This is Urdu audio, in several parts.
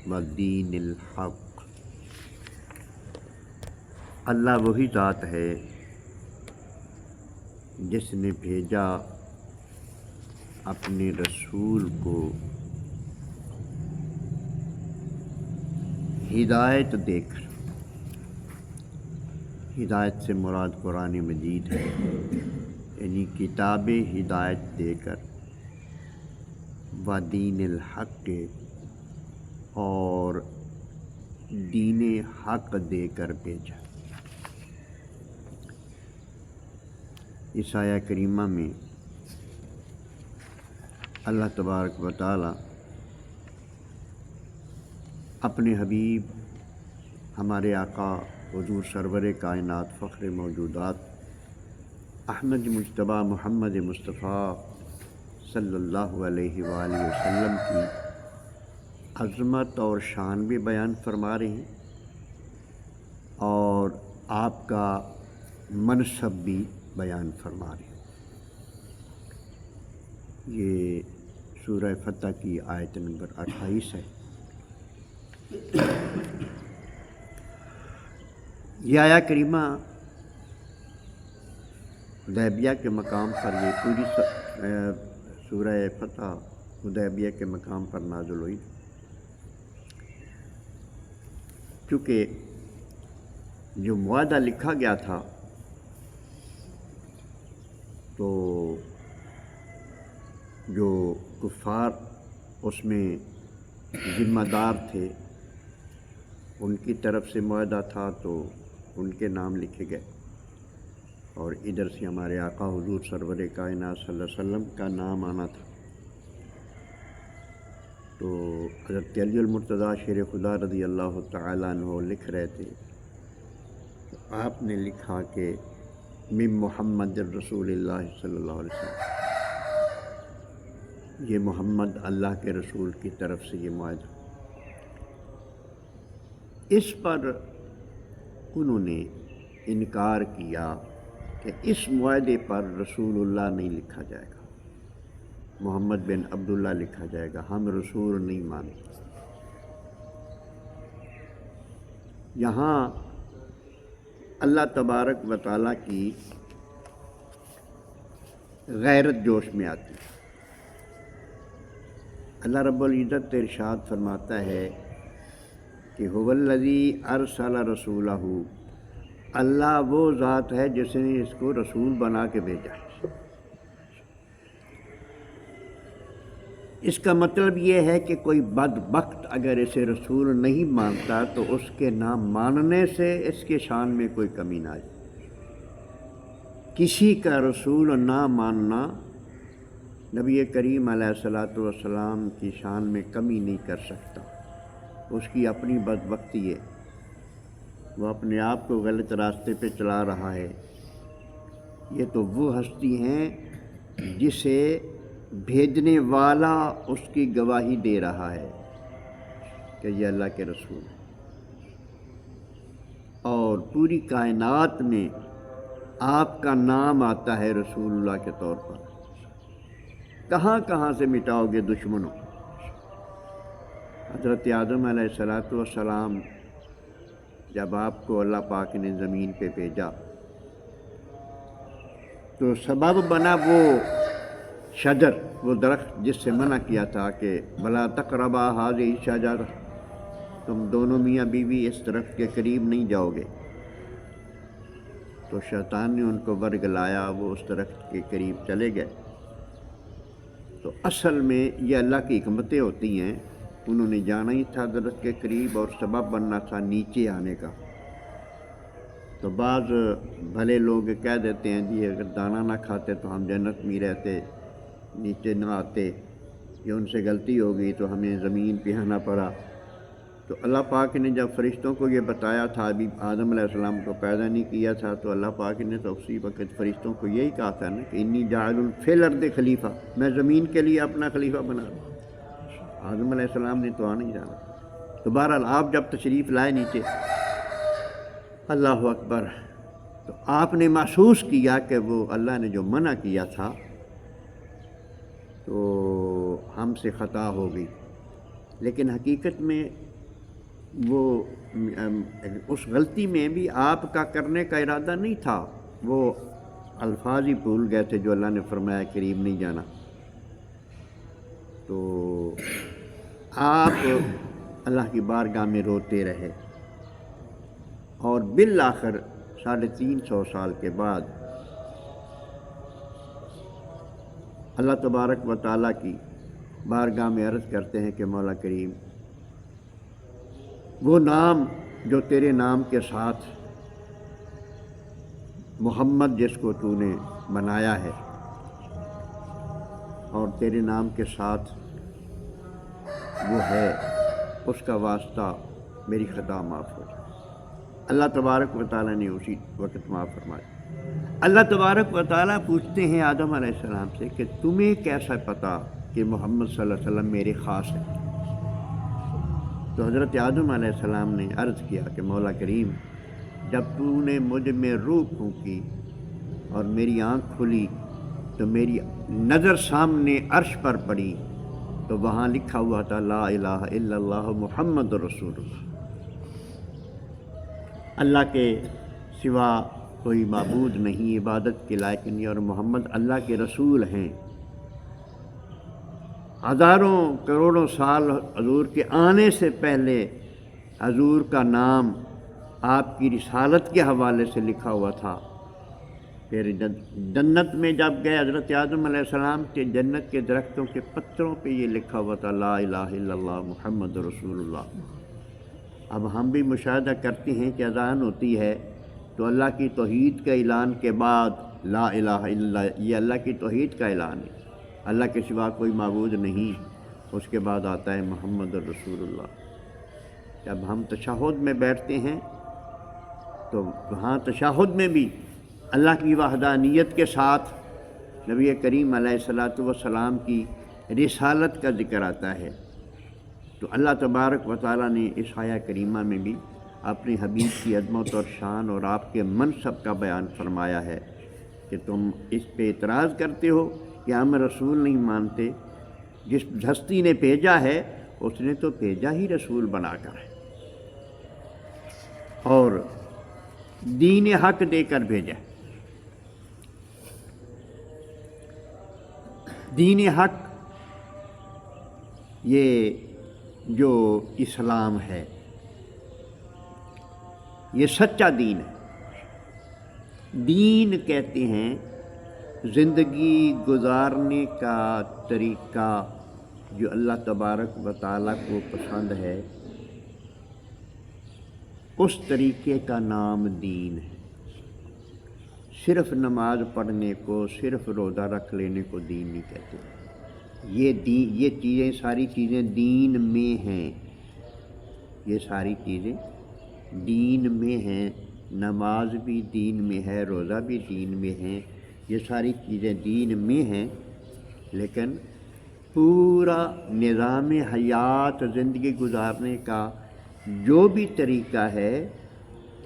والدین الحق۔ اللہ وہی ذات ہے جس نے بھیجا اپنے رسول کو ہدایت دے کر۔ ہدایت سے مراد قرآن مجید ہے، یعنی کتاب ہدایت دے کر، ودین الحق اور دین حق دے کر بھیجا۔ اس آیہ کریمہ میں اللہ تبارک و تعالی اپنے حبیب ہمارے آقا حضور سرور کائنات فخر موجودات احمد مجتبیٰ محمد مصطفیٰ صلی اللہ علیہ وآلہ وسلم کی عظمت اور شان بھی بیان فرما رہے ہیں اور آپ کا منصب بھی بیان فرما رہے ہیں۔ یہ سورہ فتح کی آیت نمبر 28 ہے۔ یہ آیہ کریمہ حدیبیہ کے مقام پر، یہ پوری سورہ فتح حدیبیہ کے مقام پر نازل ہوئی، کیونکہ جو معاہدہ لکھا گیا تھا تو جو کفار اس میں ذمہ دار تھے ان کی طرف سے معاہدہ تھا تو ان کے نام لکھے گئے، اور ادھر سے ہمارے آقا حضور سرور کائنات صلی اللہ علیہ وسلم کا نام آنا تھا۔ تو حضرت علی المرتضیٰ شیر خدا رضی اللہ تعالیٰ عنہ لکھ رہے تھے، تو آپ نے لکھا کہ من محمد رسول اللہ صلی اللہ علیہ وسلم، یہ محمد اللہ کے رسول کی طرف سے یہ معاہدہ۔ اس پر انہوں نے انکار کیا کہ اس معاہدے پر رسول اللہ نہیں لکھا جائے گا، محمد بن عبداللہ لکھا جائے گا، ہم رسول نہیں مانتے۔ یہاں اللہ تبارک و تعالیٰ کی غیرت جوش میں آتی ہے۔ اللہ رب العزت ارشاد فرماتا ہے کہ هو الذی ارسل رسولہ، اللہ وہ ذات ہے جس نے اس کو رسول بنا کے بھیجا ہے۔ اس کا مطلب یہ ہے کہ کوئی بدبخت اگر اسے رسول نہیں مانتا تو اس کے نام ماننے سے اس کے شان میں کوئی کمی نہ آئے۔ کسی کا رسول نہ ماننا نبی کریم علیہ الصلوۃ والسلام کی شان میں کمی نہیں کر سکتا، اس کی اپنی بدبختی ہے، وہ اپنے آپ کو غلط راستے پہ چلا رہا ہے۔ یہ تو وہ ہستی ہیں جسے بھیجنے والا اس کی گواہی دے رہا ہے کہ یہ اللہ کے رسول ہے، اور پوری کائنات میں آپ کا نام آتا ہے رسول اللہ کے طور پر۔ کہاں کہاں سے مٹاؤ گے دشمنوں۔ حضرت آدم علیہ السلام جب آپ کو اللہ پاک نے زمین پہ بھیجا تو سبب بنا وہ شجر، وہ درخت جس سے منع کیا تھا کہ بلا تقربا ہذہ الشجرہ، تم دونوں میاں بیوی اس درخت کے قریب نہیں جاؤ گے۔ تو شیطان نے ان کو ورگلایا، وہ اس درخت کے قریب چلے گئے۔ تو اصل میں یہ اللہ کی حکمتیں ہوتی ہیں، انہوں نے جانا ہی تھا درخت کے قریب اور سبب بننا تھا نیچے آنے کا۔ تو بعض بھلے لوگ کہہ دیتے ہیں جی اگر دانہ نہ کھاتے تو ہم جنت میں رہتے، نیچے نہ آتے، یہ ان سے غلطی ہو گئی تو ہمیں زمین پہ آنا پڑا۔ تو اللہ پاک نے جب فرشتوں کو یہ بتایا تھا، ابھی آدم علیہ السلام کو پیدا نہیں کیا تھا، تو اللہ پاک نے تو اسی وقت فرشتوں کو یہی کہا تھا نا کہ انی جاعل فی الارض خلیفہ، میں زمین کے لیے اپنا خلیفہ بنا رہا ہوں۔ آدم علیہ السلام نے تو آنا ہی جانا۔ تو بہرحال آپ جب تشریف لائے نیچے، اللہ اکبر، تو آپ نے محسوس کیا کہ وہ اللہ نے جو منع کیا تھا تو ہم سے خطا ہو گئی، لیکن حقیقت میں وہ اس غلطی میں بھی آپ کا کرنے کا ارادہ نہیں تھا، وہ الفاظ ہی بھول گئے تھے جو اللہ نے فرمایا قریب نہیں جانا۔ تو آپ اللہ کی بارگاہ میں روتے رہے، اور بالآخر 350 سال کے بعد اللہ تبارک و تعالیٰ کی بارگاہ میں عرض کرتے ہیں کہ مولا کریم، وہ نام جو تیرے نام کے ساتھ محمد جس کو تو نے بنایا ہے، اور تیرے نام کے ساتھ وہ ہے، اس کا واسطہ میری خطا معاف ہو جائے۔ اللہ تبارک و تعالیٰ نے اسی وقت معاف فرمایا۔ اللہ تبارک و تعالیٰ پوچھتے ہیں آدم علیہ السلام سے کہ تمہیں کیسا پتہ کہ محمد صلی اللہ علیہ وسلم میرے خاص ہیں؟ تو حضرت آدم علیہ السلام نے عرض کیا کہ مولا کریم، جب تو نے مجھ میں روح پھونکی اور میری آنکھ کھلی تو میری نظر سامنے عرش پر پڑی، تو وہاں لکھا ہوا تھا لا الہ الا اللہ محمد رسول اللہ، اللہ کے سوا کوئی معبود نہیں، عبادت کے لائق نہیں، اور محمد اللہ کے رسول ہیں۔ ہزاروں کروڑوں سال حضور کے آنے سے پہلے حضور کا نام آپ کی رسالت کے حوالے سے لکھا ہوا تھا۔ پھر جنت میں جب گئے حضرت آدم علیہ السلام کے جنت کے درختوں کے پتوں پہ یہ لکھا ہوا تھا لا الہ الا اللہ محمد رسول اللہ۔ اب ہم بھی مشاہدہ کرتے ہیں کہ اذان ہوتی ہے تو اللہ کی توحید کے اعلان کے بعد لا الہ الا اللہ، یہ اللہ کی توحید کا اعلان ہے، اللہ کے سوا کوئی معبود نہیں، اس کے بعد آتا ہے محمد رسول اللہ۔ جب ہم تشہد میں بیٹھتے ہیں تو وہاں تشہد میں بھی اللہ کی وحدانیت کے ساتھ نبی کریم علیہ الصلاۃ والسلام کی رسالت کا ذکر آتا ہے۔ تو اللہ تبارک و تعالیٰ نے اس آیہ کریمہ میں بھی اپنے حبیب کی عظمت اور شان اور آپ کے منصب کا بیان فرمایا ہے کہ تم اس پہ اعتراض کرتے ہو کہ ہم رسول نہیں مانتے، جس ہستی نے بھیجا ہے اس نے تو بھیجا ہی رسول بنا کر ہے، اور دین حق دے کر بھیجا۔ دین حق یہ جو اسلام ہے یہ سچا دین ہے۔ دین کہتے ہیں زندگی گزارنے کا طریقہ جو اللہ تبارک و تعالیٰ کو پسند ہے، اس طریقے کا نام دین ہے۔ صرف نماز پڑھنے کو، صرف روزہ رکھ لینے کو دین نہیں کہتے۔ یہ چیزیں ساری چیزیں دین میں ہیں، یہ ساری چیزیں دین میں ہیں، نماز بھی دین میں ہے، روزہ بھی دین میں ہے، یہ ساری چیزیں دین میں ہیں، لیکن پورا نظام حیات زندگی گزارنے کا جو بھی طریقہ ہے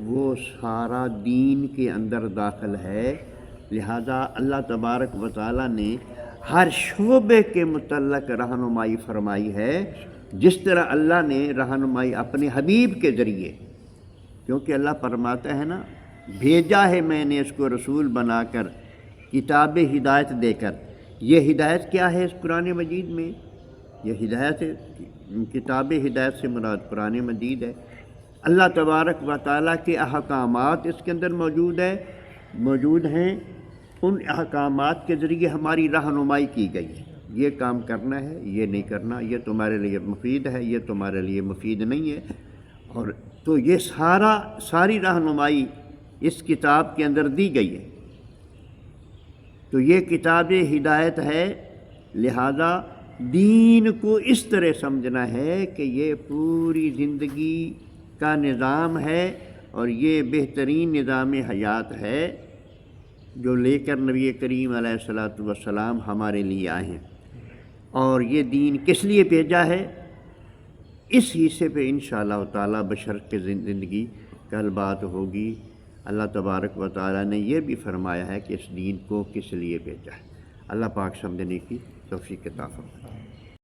وہ سارا دین کے اندر داخل ہے۔ لہذا اللہ تبارک و تعالیٰ نے ہر شعبے کے متعلق رہنمائی فرمائی ہے، جس طرح اللہ نے رہنمائی اپنے حبیب کے ذریعے، کیونکہ اللہ فرماتا ہے نا بھیجا ہے میں نے اس کو رسول بنا کر، کتاب ہدایت دے کر۔ یہ ہدایت کیا ہے اس قرآن مجید میں؟ یہ ہدایت کتاب ہدایت سے مراد قرآن مجید ہے۔ اللہ تبارک و تعالیٰ کے احکامات اس کے اندر موجود ہیں، ان احکامات کے ذریعے ہماری رہنمائی کی گئی ہے، یہ کام کرنا ہے، یہ نہیں کرنا، یہ تمہارے لیے مفید ہے، یہ تمہارے لیے مفید نہیں ہے، اور تو یہ ساری رہنمائی اس کتاب کے اندر دی گئی ہے۔ تو یہ کتاب ہدایت ہے، لہذا دین کو اس طرح سمجھنا ہے کہ یہ پوری زندگی کا نظام ہے، اور یہ بہترین نظام حیات ہے جو لے کر نبی کریم علیہ الصلاۃ والسلام ہمارے لیے آئے ہیں۔ اور یہ دین کس لیے بھیجا ہے، اس حصے پہ انشاءاللہ تعالیٰ بشرط کے زندگی کل بات ہوگی۔ اللہ تبارک و تعالیٰ نے یہ بھی فرمایا ہے کہ اس دین کو کس لیے بھیجا ہے۔ اللہ پاک سمجھنے کی توفیق عطا فرمائے۔